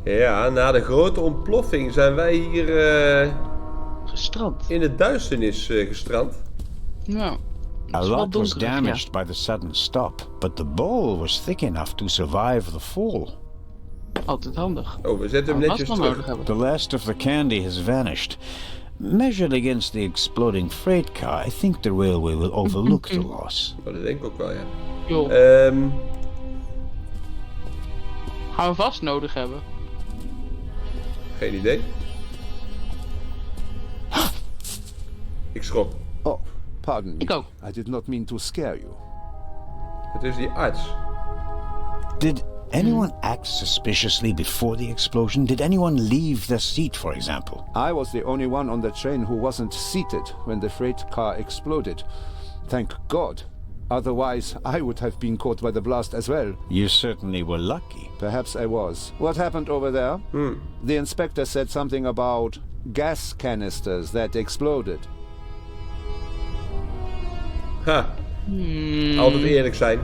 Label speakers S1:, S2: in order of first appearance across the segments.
S1: Ja, na de grote ontploffing zijn wij hier
S2: Gestrand.
S1: in de duisternis gestrand.
S2: Nou,
S3: A lot was damaged by the sudden stop, but the bowl was thick enough to survive the fall.
S2: Altijd handig.
S1: Oh, we zetten hem netjes terug.
S3: The last of the candy has vanished. Measured against the exploding freight car, I think the railway will overlook the loss.
S1: Oh, dat denk ik ook wel, ja.
S2: Joh. Gaan we vast nodig hebben.
S1: Geen idee. Ik schrok.
S4: Oh, pardon me.
S2: Ik ook.
S4: I did not mean to scare you.
S1: Het is die arts.
S3: Did anyone act suspiciously before the explosion? Did anyone leave their seat, for example?
S4: I was the only one on the train who wasn't seated when the freight car exploded. Thank God. Otherwise, I would have been caught by the blast as well.
S3: You certainly were lucky.
S4: Perhaps I was. What happened over there? The inspector said something about gas canisters that exploded.
S1: Ha. Altijd eerlijk zijn.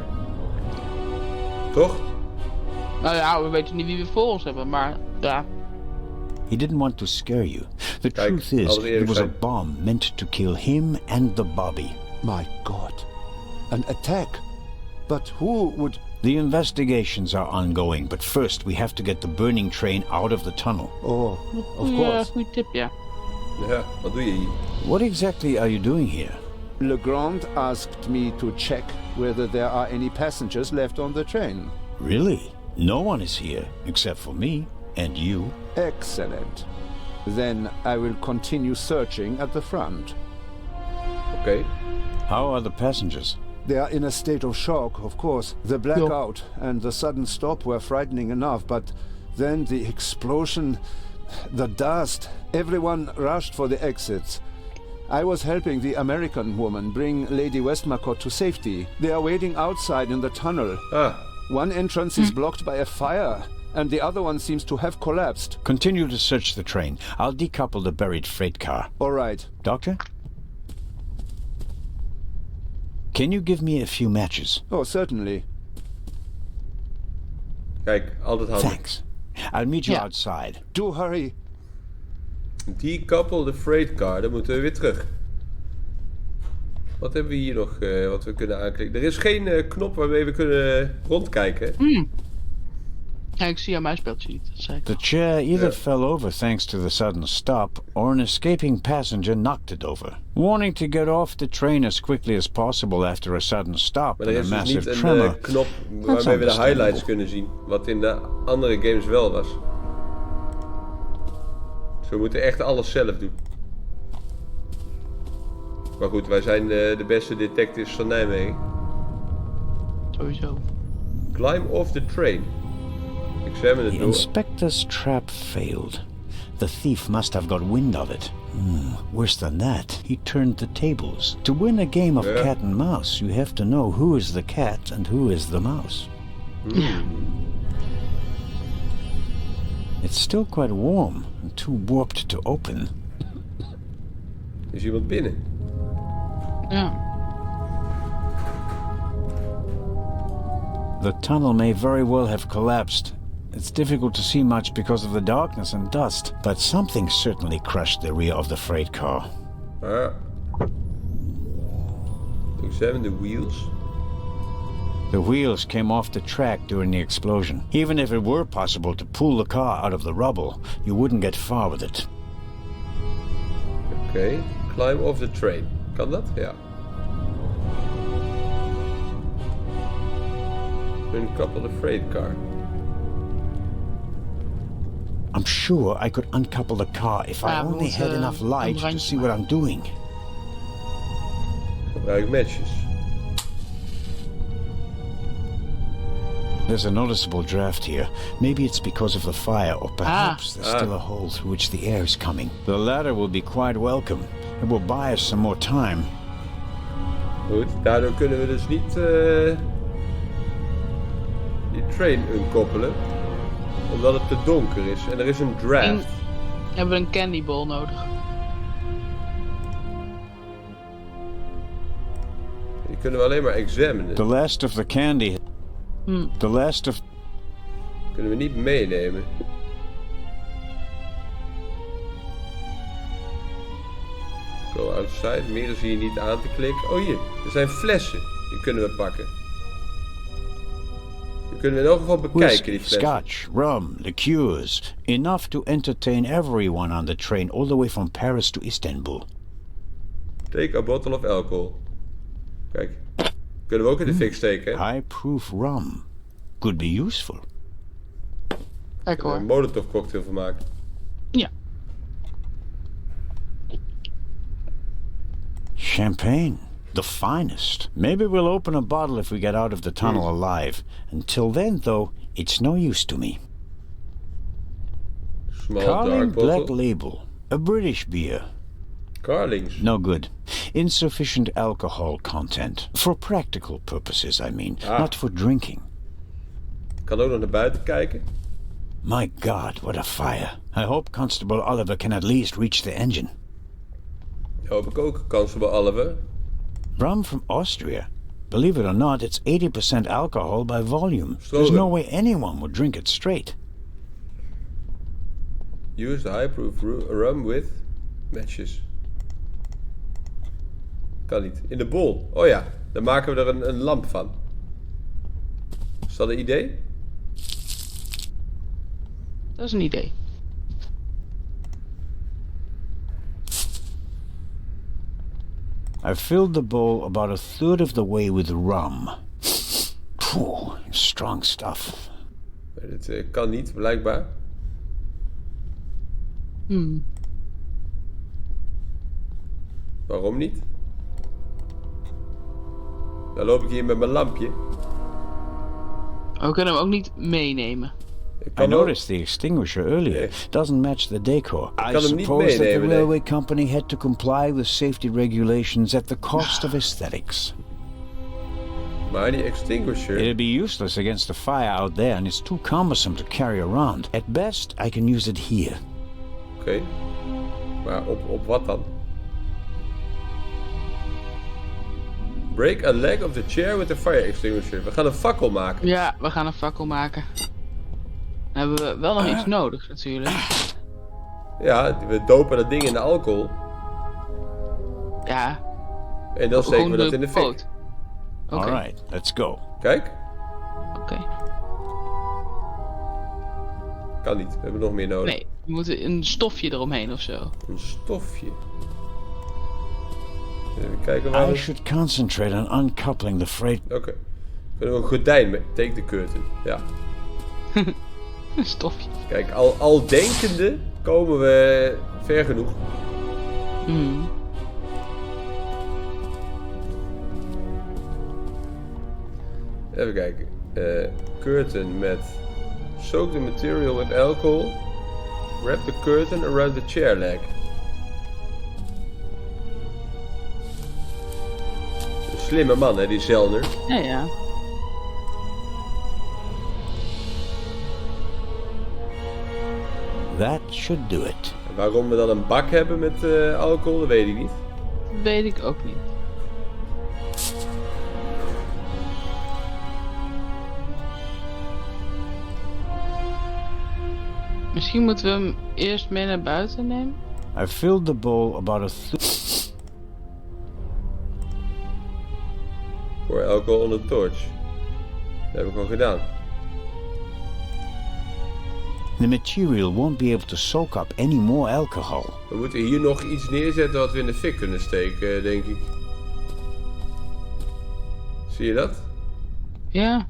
S1: Toch?
S2: Nou ja, we weten niet wie we voor ons hebben, maar ja.
S3: He didn't want to scare you. The
S1: Kijk,
S3: truth is,
S1: altijd
S3: it
S1: eerlijk
S3: was a
S1: zijn.
S3: bomb meant to kill him and the Bobby.
S4: My God. An attack? But who would...
S3: The investigations are ongoing, but first we have to get the burning train out of the tunnel.
S4: Oh, of
S2: Ja,
S4: course.
S2: goede tip, ja.
S1: Ja, wat doe je hier?
S3: What exactly are you doing here?
S4: Legrand asked me to check whether there are any passengers left on the train.
S3: Really? No one is here, except for me and you.
S4: Excellent. Then I will continue searching at the front.
S1: Oké.
S3: How are the passengers?
S4: They are in a state of shock, of course. The blackout and the sudden stop were frightening enough, but then the explosion, the dust, everyone rushed for the exits. I was helping the American woman bring Lady Westmacott to safety. They are waiting outside in the tunnel.
S1: Ah,
S4: One entrance is blocked by a fire, and the other one seems to have collapsed.
S3: Continue to search the train. I'll decouple the buried freight car.
S4: All right.
S3: Doctor? Can you give me a few matches?
S4: Oh, certainly.
S1: kijk, altijd handig.
S3: Thanks. I'll meet you
S2: Ja.
S3: outside.
S4: Do hurry.
S1: Decouple de freight car, dan moeten we weer terug. Wat hebben we hier nog wat we kunnen aanklikken? Er is geen knop waarmee we kunnen rondkijken.
S2: Ja, ik zie aan mijn speeltje niet, dat zei ik.
S3: The chair either fell over thanks to the sudden stop, or an escaping passenger knocked it over. Warning to get off the train as quickly as possible after a sudden stop
S1: Maar er
S3: and a
S1: is dus
S3: massive
S1: niet een
S3: tremor.
S1: knop waarmee we de highlights kunnen zien. Wat in de andere games wel was. Dus we moeten echt alles zelf doen. Maar goed, wij zijn de beste detectives van Nijmegen.
S2: Sowieso.
S1: Climb off the train. Examine the
S3: The
S1: door.
S3: inspector's trap failed. The thief must have got wind of it. Worse than that, he turned the tables. To win a game of
S1: Yeah.
S3: cat and mouse, you have to know who is the cat and who is the mouse. It's still quite warm and too warped to open.
S1: Is iemand binnen?
S2: Ja.
S3: The tunnel may very well have collapsed. It's difficult to see much because of the darkness and dust, but something certainly crushed the rear of the freight car.
S1: Ah. Examine the wheels.
S3: The wheels came off the track during the explosion. Even if it were possible to pull the car out of the rubble, you wouldn't get far with it.
S1: Oké. Climb off the train. Kan dat? Ja. Uncouple the freight car.
S3: I'm sure I could uncouple the car if I
S2: Ja, we
S3: only
S2: moeten
S3: had enough light
S2: een
S3: to
S2: randje
S3: see what I'm doing.
S1: Gebruik matches.
S3: There's a noticeable draft here. Maybe it's because of the fire, or perhaps there's still a hole through which the air is coming. The latter will be quite welcome. It will buy us some more time.
S1: Goed, daardoor kunnen we dus niet die train unkoppelen. Omdat het te donker is. En er is een draft.
S2: Hebben we een candy ball nodig.
S1: Die kunnen we alleen maar examinen.
S3: The last of the candy. The last of...
S1: Kunnen we niet meenemen. Go outside. Meer is hier niet aan te klikken. Oh hier, er zijn flessen. Die kunnen we pakken. Die kunnen we in elk geval bekijken, die
S3: Whiskey,
S1: flessen.
S3: scotch, rum, liqueurs. Enough to entertain everyone on the train all the way from Paris to Istanbul.
S1: Take a bottle of alcohol. Kijk. Kunnen we ook in de fik steken, hè?
S3: High-proof rum. Could be useful.
S2: Kijk
S1: Een
S2: hoor.
S1: molotov cocktail van maken.
S2: Ja.
S3: Champagne. The finest. Maybe we'll open a bottle if we get out of the tunnel alive. Until then, though, it's no use to me.
S1: Small
S3: Carling
S1: dark
S3: Black
S1: bottle.
S3: Label. A British beer.
S1: Carlings.
S3: No good. Insufficient alcohol content. For practical purposes, I mean. Not for drinking.
S1: Kan ook nog naar buiten kijken.
S3: My God, what a fire. I hope Constable Oliver can at least reach the engine.
S1: Die hoop ik ook, Constable Oliver.
S3: Rum from Austria. Believe it or not, it's 80% alcohol by volume. There's
S1: Stronger.
S3: no way anyone would drink it straight.
S1: Use the high-proof rum with matches. Kan niet. In de bol. Oh ja, dan maken we er een lamp van. Is dat een idee?
S2: Dat is een idee.
S3: I filled the bowl about a third of the way with rum. Phew, strong stuff.
S1: Dit kan niet, blijkbaar. Waarom niet? Dan loop ik hier met mijn lampje.
S2: We kunnen hem ook niet meenemen.
S1: Ik
S3: I
S1: kan ook...
S3: noticed the extinguisher earlier.
S1: Yeah.
S3: Doesn't match the decor. I
S1: kan hem niet
S3: suppose that the
S1: meenemen, nee.
S3: railway company had to comply with safety regulations at the cost of aesthetics.
S1: Maar die extinguisher...
S3: It'd be useless against the fire out there, and it's too cumbersome to carry around. At best, I can use it here.
S1: Oké. Maar op wat dan? Break a leg of the chair with the fire extinguisher. We gaan een fakkel maken.
S2: Ja, we gaan een fakkel maken. Dan hebben we wel nog iets nodig natuurlijk.
S1: Ja, we dopen dat ding in de alcohol.
S2: Ja.
S1: En dan steken we
S2: gewoon
S1: dat in de fik.
S2: poot. Oké.
S3: All right, let's go.
S1: Kijk.
S2: Oké.
S1: Kan niet. We hebben nog meer nodig.
S2: Nee, we moeten een stofje eromheen of zo.
S1: Een stofje. Even kijken waar...
S3: I should concentrate on uncoupling the freight.
S1: Oké. Kunnen we een gordijn met... Take the curtain. Ja.
S2: Een stofje.
S1: Kijk, al denkende komen we ver genoeg. Even kijken. Curtain met... Soak the material with alcohol. Wrap the curtain around the chair leg. Een slimme man, hè, die Zellner.
S2: Ja, ja.
S3: That should do it.
S1: En waarom we dan een bak hebben met alcohol, dat weet ik niet.
S2: Dat weet ik ook niet. Misschien moeten we hem eerst mee naar buiten nemen?
S3: I filled the bowl about a third.
S1: Pour alcohol on the torch. Dat heb ik al gedaan.
S3: The material won't be able to soak up any more alcohol.
S1: We moeten hier nog iets neerzetten wat we in de fik kunnen steken, denk ik. Zie je dat?
S2: Ja.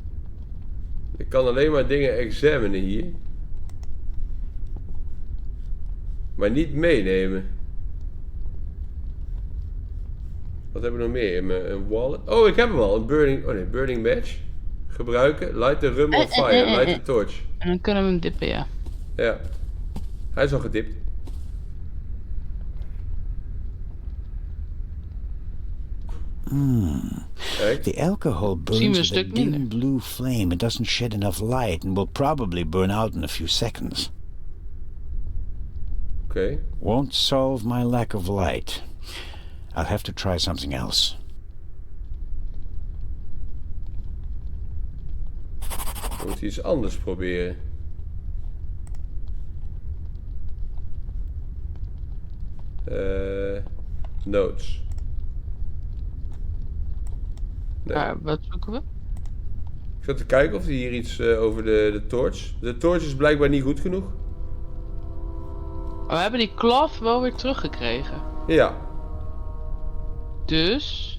S1: Ik kan alleen maar dingen examinen hier. Maar niet meenemen. Wat hebben we nog meer? Een wallet? Oh, ik heb hem al. Een burning... Oh nee, burning badge. Gebruiken. Light the rum on fire. Light the torch.
S2: En dan kunnen we hem dippen, ja.
S1: Ja. Hij is al gedipt. Kijk.
S3: The alcohol
S2: Zien we een
S3: burns with a
S2: stuk
S3: dim
S2: minder.
S3: blue flame. It doesn't shed enough light and will probably burn out in a few seconds.
S1: Oké.
S3: Won't solve my lack of light. I'll have to try something else.
S1: We moeten iets anders proberen. Notes. Nee.
S2: Wat zoeken we?
S1: Ik zat te kijken of er hier iets over de torch. De torch is blijkbaar niet goed genoeg.
S2: Oh, we hebben die cloth wel weer teruggekregen.
S1: Ja.
S2: Dus...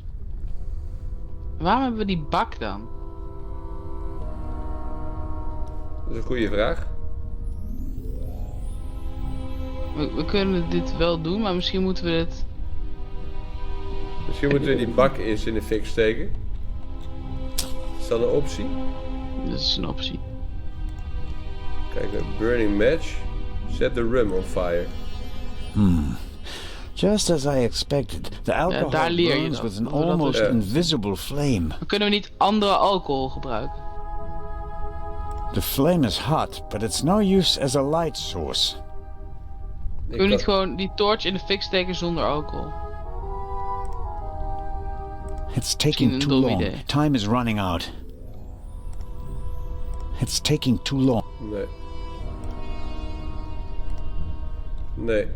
S2: Waarom hebben we die bak dan?
S1: Dat is een goede vraag.
S2: We kunnen dit wel doen, maar misschien moeten we dit...
S1: Misschien moeten we die bak eens in de fik steken. Is dat een optie?
S2: Dat is een optie.
S1: Kijk, een burning match. Set the rum on fire.
S3: Just as I expected, the alcohol
S2: daar leer je
S3: burns
S2: dan.
S3: with an
S2: Hoe dat
S3: almost
S1: is.
S3: invisible flame.
S2: Dan kunnen we niet andere alcohol gebruiken.
S3: The flame is hot, but it's no use as a light source.
S2: Kunnen we niet gewoon die torch in de fik steken zonder alcohol?
S3: It's taking
S2: een
S3: too
S2: dom
S3: long.
S2: idee.
S3: Time is running out. It's taking too long.
S1: Nee. Nee.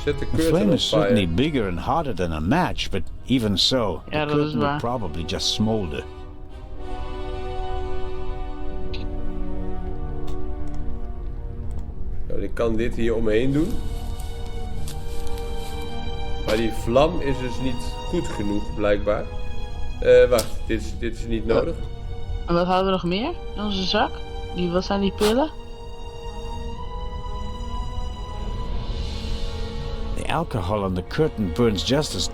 S1: Set the
S3: The
S1: curtain
S3: flame
S1: on
S3: is certainly
S1: fire.
S3: bigger and hotter than a match, but even so,
S2: Ja,
S3: the
S2: dat is
S3: curtain will
S2: waar.
S3: probably just smolder.
S1: Nou, ik kan dit hier omheen doen. Maar die vlam is dus niet goed genoeg, blijkbaar. Wacht, dit is niet nodig.
S2: En wat hadden we nog meer in onze zak? Wat zijn die pillen?
S3: The alcohol on the curtain burns just as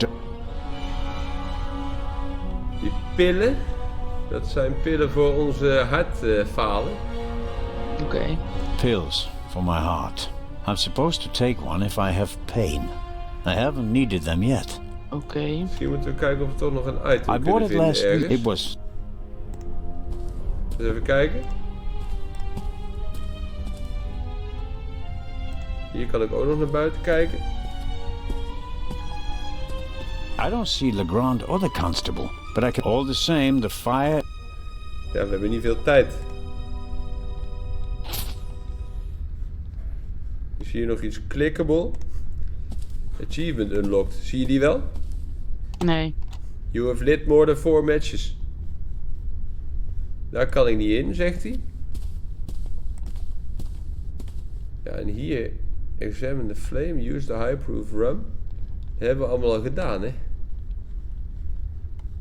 S1: Die pillen, dat zijn pillen voor onze hartfalen.
S2: Oké.
S3: pills for my heart. I'm supposed to take one if I have pain. I haven't needed them yet.
S2: Oké.
S1: Misschien moeten we kijken of we toch nog een item
S3: I bought
S1: kunnen
S3: it
S1: vinden
S3: last week.
S1: ergens.
S3: It was
S1: Dus even kijken. Hier kan ik ook nog naar buiten kijken.
S3: I don't see Legrand or the constable, but I can. All the same, the fire.
S1: Ja, we hebben niet veel tijd. Is hier nog iets clickable? Achievement unlocked. Zie je die wel?
S2: Nee.
S1: You have lit more than 4 matches. Daar kan ik niet in, zegt hij. Ja, en hier... Examine the flame, use the high-proof rum. Dat hebben we allemaal al gedaan, hè?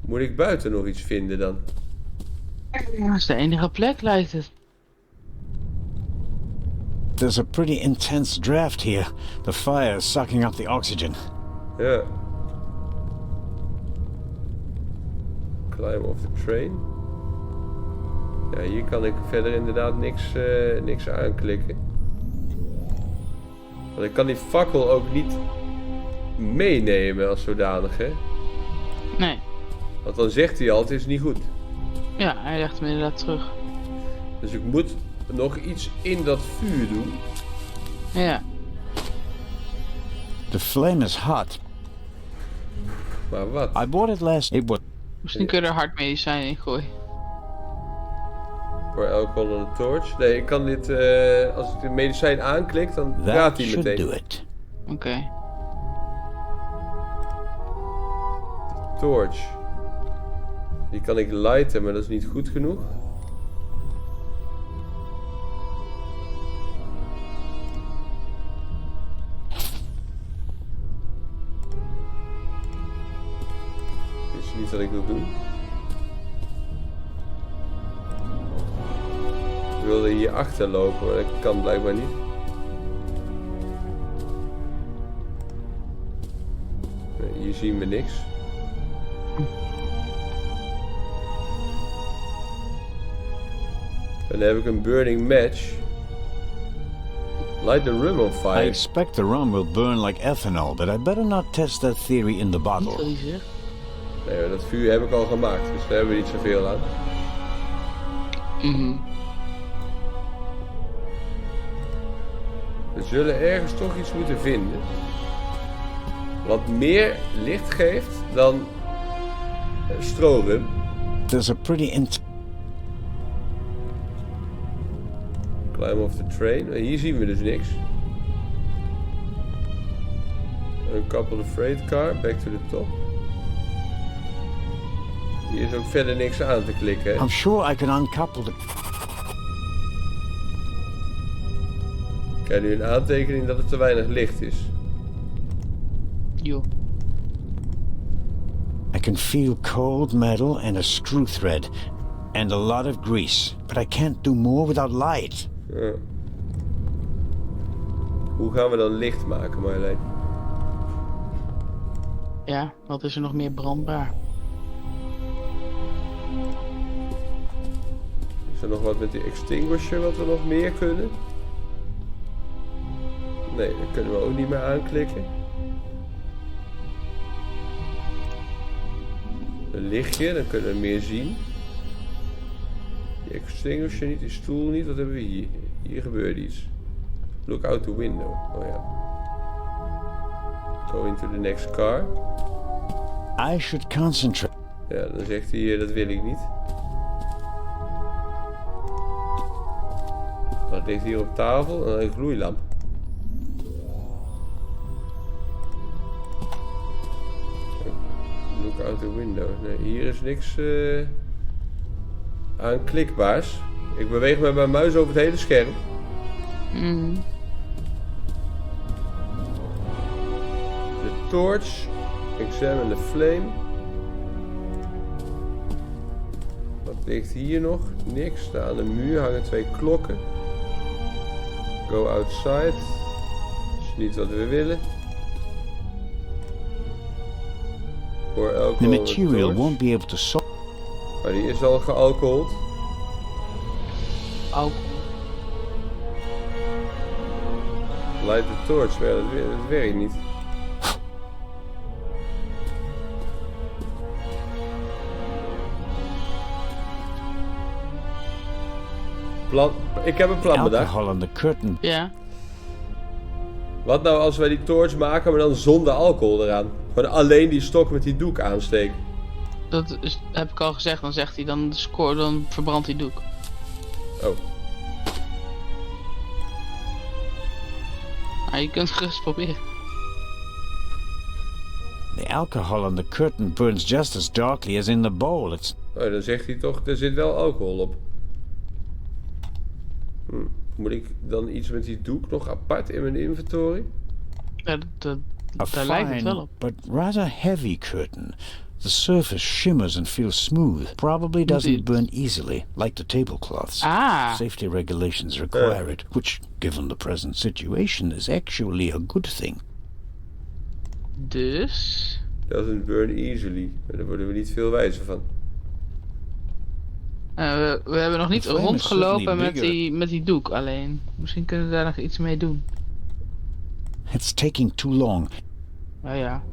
S1: Moet ik buiten nog iets vinden dan?
S2: Dat is de enige plek, lijkt het.
S3: There's a pretty intense draft here. The fire is sucking up the oxygen.
S1: Ja. Climb off the train. Ja, hier kan ik verder inderdaad niks aanklikken. Want ik kan die fakkel ook niet meenemen als zodanig, hè?
S2: Nee.
S1: Want dan zegt hij al, het is niet goed.
S2: Ja, hij legt hem inderdaad terug.
S1: Dus ik moet nog iets in dat vuur doen.
S2: Ja.
S3: The flame is hot.
S1: Maar wat?
S3: I bought it last. It was.
S2: Misschien kunnen we er hardmedicijn in gooien.
S1: Voor alcohol on a torch. Nee, ik kan dit... als ik de medicijn aanklik, dan
S3: That
S1: gaat hij
S3: should
S1: meteen.
S3: do it.
S2: Oké.
S1: Torch. Die kan ik lighten, maar dat is niet goed genoeg. Dit is niet wat ik wil doen. Ik wilde hier achter lopen, maar dat kan blijkbaar niet. Nee, hier zien we niks. En dan heb ik een burning match. Light the rum on
S3: I
S1: fire.
S3: expect the rum will burn like ethanol, but I better not test that theory in the
S2: Niet wat
S3: bottle.
S2: hij zegt.
S1: Nee, maar dat vuur heb ik al gemaakt, dus daar hebben we niet zoveel aan.
S2: Mhm.
S1: We zullen ergens toch iets moeten vinden. Wat meer licht geeft dan strorum.
S3: There's a pretty
S1: Climb off the train. En hier zien we dus niks. Uncouple the freight car, back to the top. Hier is ook verder niks aan te klikken. Hè?
S3: I'm sure I can uncouple the...
S1: Ik krijg nu een aantekening dat het te weinig licht is.
S2: Joh.
S3: I can feel cold metal and a screw thread. And a lot of grease. But I can't do more without light.
S1: Ja. Hoe gaan we dan licht maken, Marjolein?
S2: Ja, wat is er nog meer brandbaar?
S1: Is er nog wat met die extinguisher wat we nog meer kunnen? Nee, dat kunnen we ook niet meer aanklikken. Een lichtje, dan kunnen we meer zien. Die extinguisher niet, die stoel niet. Wat hebben we hier? Hier gebeurt iets. Look out the window. Oh ja. Go into the next car.
S3: I should concentrate.
S1: Ja, dan zegt hij hier, dat wil ik niet. Wat ligt hier op tafel? Een gloeilamp. Look out the window. Nee, hier is niks aanklikbaars. Ik beweeg met mijn muis over het hele scherm. De torch. Examine the flame. Wat ligt hier nog? Niks. Daar aan de muur hangen 2 klokken. Go outside. Dat is niet wat we willen. Pour alcohol.
S3: The material won't be able to solve.
S1: Maar die is al gealcohold.
S2: Alcohol.
S1: Light the torch. Maar ja, dat werkt niet. Ik heb een plan bedacht.
S3: Alcohol on the curtain.
S2: Ja.
S1: Wat nou als wij die torch maken, maar dan zonder alcohol eraan? Gewoon alleen die stok met die doek aansteken.
S2: Dat is, heb ik al gezegd, dan zegt hij dan score, dan verbrandt hij doek.
S1: Oh.
S2: Maar je kunt het gerust proberen.
S3: The alcohol on the curtain burns just as darkly as in the bowl. It's...
S1: Oh, dan zegt hij toch, er zit wel alcohol op. Moet ik dan iets met die doek nog apart in mijn inventory?
S2: Ja,
S3: A
S2: daar lijkt het
S3: fine,
S2: wel op.
S3: but rather heavy curtain. The surface shimmers and feels smooth. Probably doesn't burn easily, like the tablecloths.
S2: Ah.
S3: Safety regulations require it, which, given the present situation, is actually a good thing.
S2: Dus...
S1: Doesn't burn easily. Maar daar worden we niet veel wijzer van.
S2: we hebben nog niet
S3: The flame is
S2: rondgelopen
S3: certainly
S2: met die doek alleen. Misschien kunnen we daar nog iets mee doen.
S3: It's taking too long.
S2: Ja.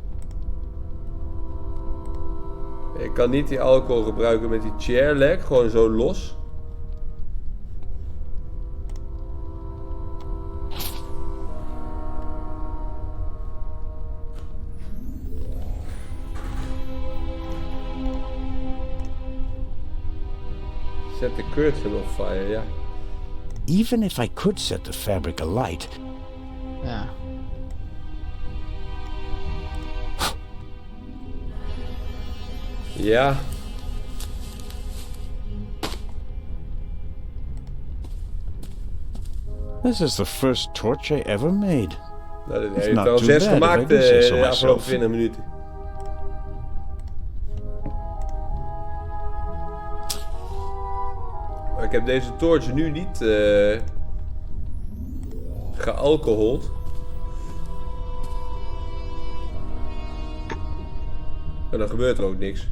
S1: Ik kan niet die alcohol gebruiken met die chair leg, gewoon zo los. Set the curtain on fire, ja.
S3: Even if I could set the fabric alight,
S2: Ja.
S1: Ja.
S3: this is the first torch I ever made.
S1: Nou, dat
S3: It's
S1: heeft
S3: not
S1: al
S3: too
S1: 6
S3: bad if I
S1: gemaakt
S3: do say so
S1: de afgelopen
S3: myself.
S1: 20 minuten. Maar ik heb deze torch nu niet gealcohold. En dan gebeurt er ook niks.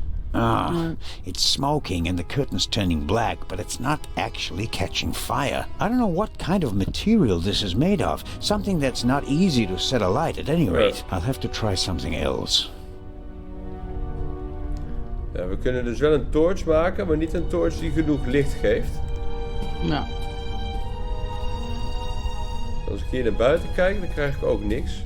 S3: It's smoking and the curtain's turning black, but it's not actually catching fire. I don't know what kind of material this is made of. Something that's not easy to set alight at any rate. I'll have to try something else.
S1: Ja, we kunnen dus wel een torch maken, maar niet een torch die genoeg licht geeft.
S2: Nou.
S1: Als ik hier naar buiten kijk, dan krijg ik ook niks.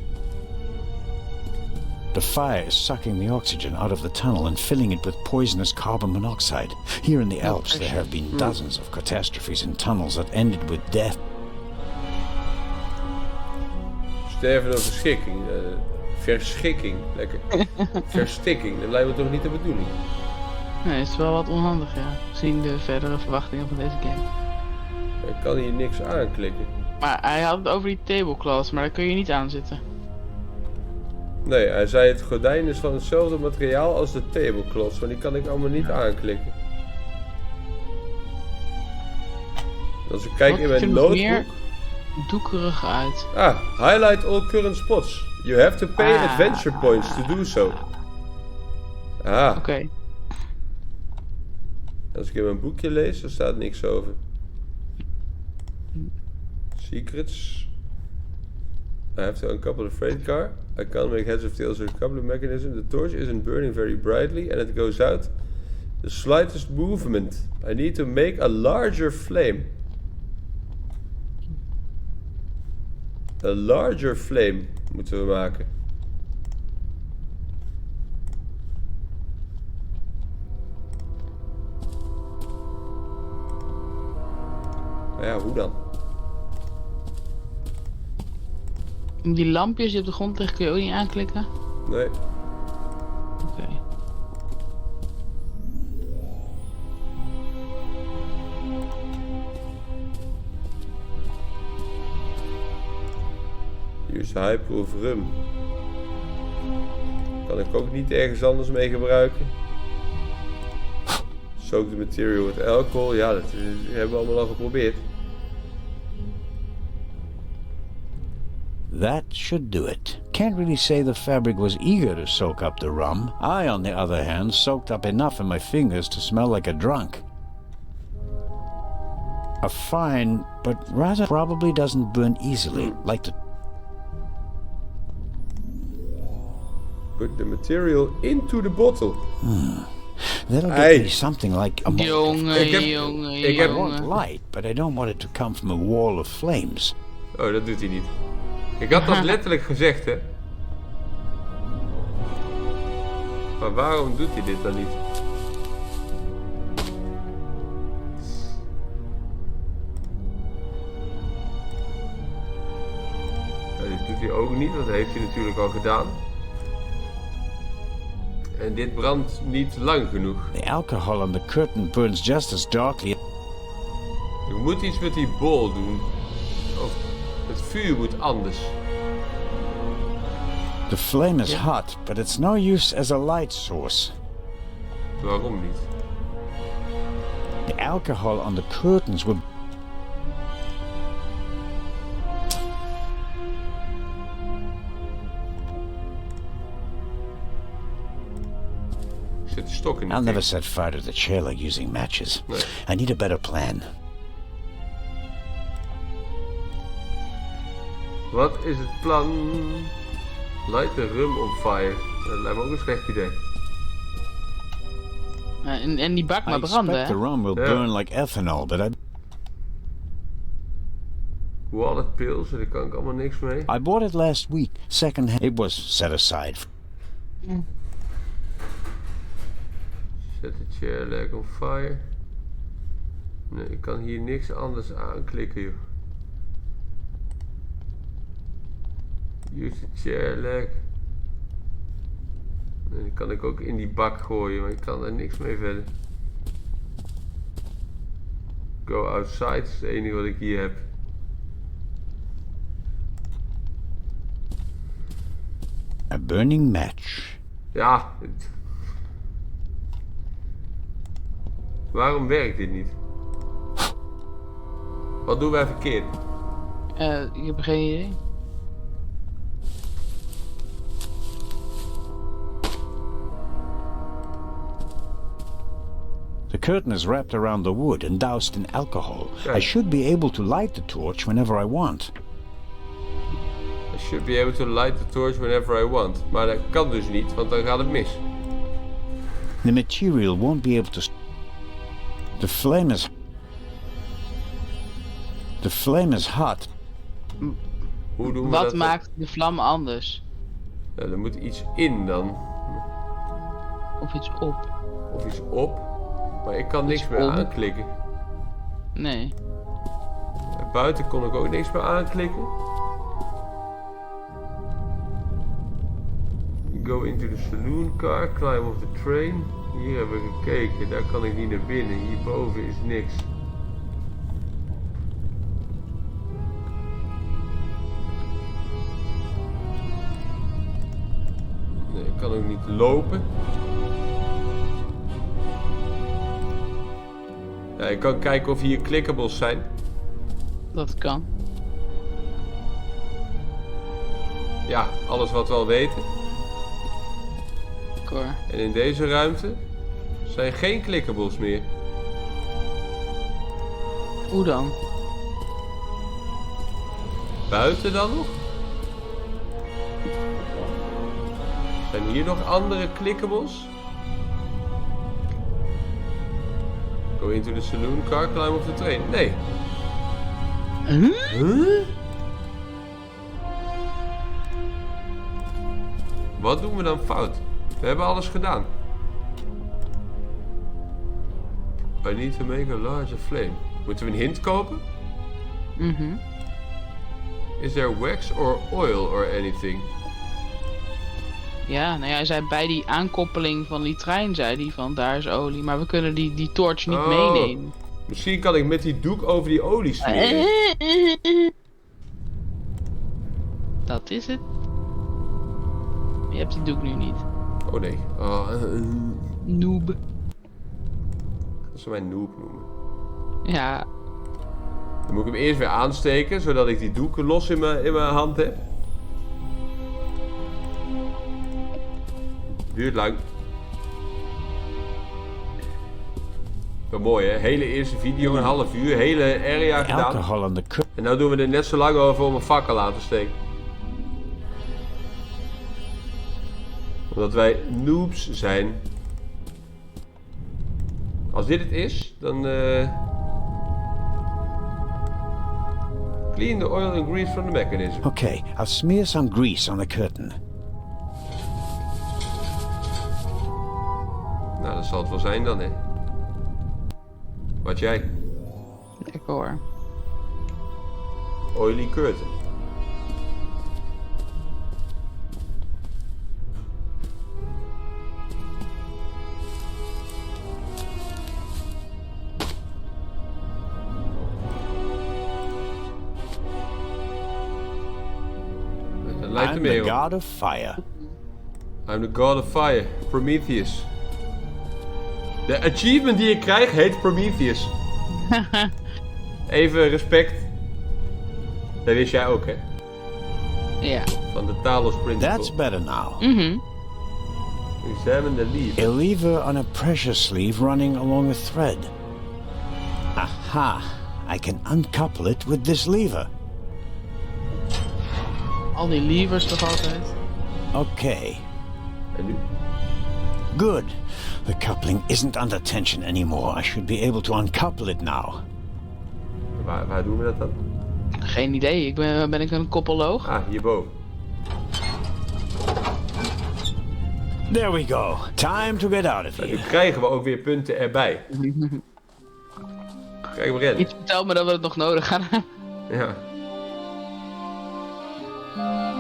S3: The fire is sucking the oxygen out of the tunnel and filling it with poisonous carbon monoxide. Here in the Alps, there have been dozens of catastrophes in tunnels that ended with death.
S1: Sterven door verschrikking. Verschikking, lekker. Verstikking, dat lijkt me toch niet de bedoeling?
S2: Nee, is wel wat onhandig, ja. Gezien de verdere verwachtingen van deze game.
S1: Ik kan hier niks aanklikken.
S2: Maar hij had het over die tablecloths, maar daar kun je niet aan zitten.
S1: Nee, hij zei het gordijn is van hetzelfde materiaal als de tablecloths, maar die kan ik allemaal niet aanklikken. Als ik kijk in mijn notebook...
S2: meer doekerig uit.
S1: Ah, highlight all current spots. You have to pay adventure points to do so. Ah,
S2: Oké.
S1: als ik in mijn boekje lees, daar staat niks over. Secrets. I have to uncouple the freight car. I can't make heads or tails of the coupling mechanism. The torch isn't burning very brightly and it goes out the slightest movement. I need to make a larger flame. A larger flame moeten we maken. Maar ja, hoe dan?
S2: Die lampjes die op de grond liggen kun je ook niet aanklikken?
S1: Nee.
S2: Oké.
S1: Use high-proof rum. Kan ik ook niet ergens anders mee gebruiken. Soak the material with alcohol. Ja, dat hebben we allemaal al geprobeerd.
S3: That should do it. Can't really say the fabric was eager to soak up the rum. I, on the other hand, soaked up enough in my fingers to smell like a drunk. A fine, but rather probably doesn't burn easily, like the...
S1: Put the material into the bottle.
S3: That'll
S1: Hey.
S3: get me something like a...
S2: Jongen,
S1: Ik heb-
S2: jongen,
S1: ik heb-
S3: I want
S2: jongen.
S3: light, but I don't want it to come from a wall of flames.
S1: Oh, dat doet hij niet. Ik had dat letterlijk gezegd, hè. Maar waarom doet hij dit dan niet? Nou, dit doet hij ook niet, want dat heeft hij natuurlijk al gedaan. En dit brandt niet lang genoeg.
S3: The alcohol on the curtain burns just as darkly.
S1: Je moet iets met die bol doen. Of het vuur moet anders.
S3: The flame is hot, but it's no use as a light source.
S1: Waarom niet?
S3: The alcohol on the curtains would...
S1: Zit de stok in de
S3: I'll never
S1: tekst.
S3: set fire to the trailer using matches.
S1: Nee.
S3: I need a better plan.
S1: Wat is het plan? Light the rum on fire. Dat lijkt me ook een slecht idee.
S2: En die bak
S3: I
S2: maar branden,
S3: expect the
S2: hè?
S3: rum will
S1: Yeah.
S3: burn like ethanol, but
S1: Wallet pills, daar kan ik allemaal niks mee.
S3: I bought it last week, second hand. It was set aside.
S1: Set the chair leg on fire. Nee, ik kan hier niks anders aanklikken, joh. Use the chair leg. Nee, die kan ik ook in die bak gooien, maar ik kan er niks mee verder. Go outside is het enige wat ik hier heb.
S3: A burning match.
S1: Ja. Waarom werkt dit niet? Wat doen wij verkeerd?
S2: Ik heb geen idee.
S3: The curtain is wrapped around the wood and doused in alcohol.
S1: Okay.
S3: I should be able to light the torch whenever I want.
S1: I should be able to light the torch whenever I want. Maar dat kan dus niet, want dan gaat het mis.
S3: The material won't be able to... The flame is... The flame is hot.
S1: Hoe doen we
S2: Wat
S1: dat?
S2: maakt de vlam anders?
S1: Ja, er moet iets in dan.
S2: Of iets op?
S1: Of iets op. Maar ik kan niks meer
S2: om.
S1: aanklikken.
S2: Nee.
S1: Buiten kon ik ook niks meer aanklikken. Go into the saloon car, climb off the train. Hier hebben we gekeken, daar kan ik niet naar binnen. Hierboven is niks. Nee, ik kan ook niet lopen. Ja, ik kan kijken of hier clickables zijn.
S2: Dat kan.
S1: Ja, alles wat we al weten.
S2: Hoor.
S1: En in deze ruimte zijn geen clickables meer.
S2: Hoe dan?
S1: Buiten dan nog? Zijn hier nog andere clickables? Go into the saloon car, climb off the train. Nee. Huh? Wat doen we dan fout? We hebben alles gedaan. I need to make a larger flame. Moeten we een hint kopen?
S2: Mhm.
S1: Is there wax or oil or anything?
S2: Ja, nou ja, hij zei bij die aankoppeling van die trein, zei hij van daar is olie. Maar we kunnen die torch niet meenemen.
S1: Misschien kan ik met die doek over die olie smeren.
S2: Dat is het. Je hebt die doek nu niet.
S1: Oh nee. Oh,
S2: Noob.
S1: dat ze mij noob noemen.
S2: Ja.
S1: Dan moet ik hem eerst weer aansteken, zodat ik die doek los in mijn hand heb. Duurt lang. Wel mooi hè, hele eerste video, een half uur, hele area gedaan.
S3: Alcohol on the cook.
S1: En nou doen we er net zo lang over om een fakkel aan te steken. Omdat wij noobs zijn. Als dit het is, dan clean the oil and grease from the mechanism.
S3: Okay, I'll smear some grease on the curtain.
S1: Nou, dat zal het wel zijn dan hè. Wat jij?
S2: Lekker hoor.
S1: Oily curtain. Lijkt er
S3: I'm
S1: meer
S3: the
S1: op.
S3: god of fire.
S1: I'm the god of fire. Prometheus. De achievement die ik krijg heet Prometheus. Even respect. Dat wist jij ook, hè?
S2: Ja.
S1: Van de Talos Principle.
S3: That's better now.
S2: Mhm.
S1: Examine the leaf.
S3: A lever on a pressure sleeve running along a thread. Aha! I can uncouple it with this lever.
S2: Al die levers toch altijd?
S3: Okay.
S1: En nu?
S3: Good. The coupling isn't under tension anymore. I should be able to uncouple it now.
S1: Waar doen we dat dan?
S2: Geen idee. Ben ik een koppelloog?
S1: Ah, hierboven.
S3: There we go. Time to get out of
S1: Nou,
S3: here.
S1: nu krijgen we ook weer punten erbij. Kijk maar in.
S2: Iets vertelt me dat we het nog nodig gaan hebben.
S1: Ja.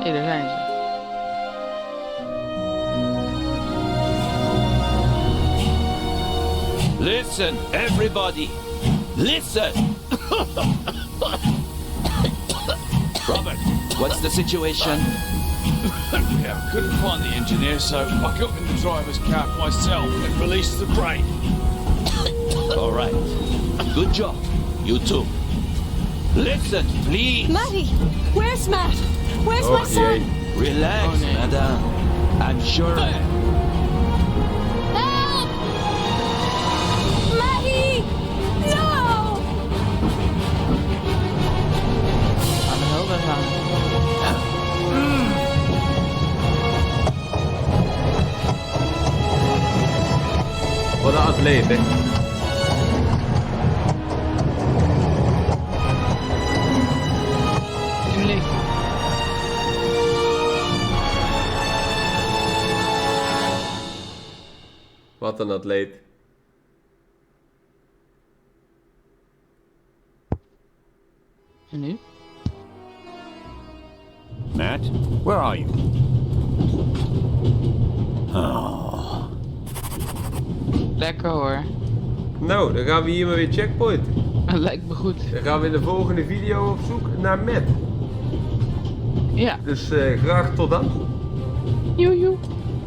S2: Nee, daar zijn ze.
S5: Listen, everybody. Listen. Robert, what's the situation?
S6: Yeah, couldn't find the engineer, so I got in the driver's cab myself and released the brake.
S5: All right. Good job. You too. Listen, please.
S7: Matty, where's Matt? Where's my son?
S5: Relax,
S2: Oh, no.
S5: madam. I'm sure.
S7: Help! Matty! No!
S2: Aan de hel gaan.
S1: Wat een atleet, hè?
S2: In licht.
S1: Wat een atleet.
S2: En nu?
S3: Matt, where are you? Oh.
S2: Lekker hoor.
S1: Nou, dan gaan we hier maar weer checkpointen.
S2: Lijkt me goed.
S1: Dan gaan we in de volgende video op zoek naar Matt.
S2: Ja.
S1: Dus graag tot dan.
S2: Joe joe.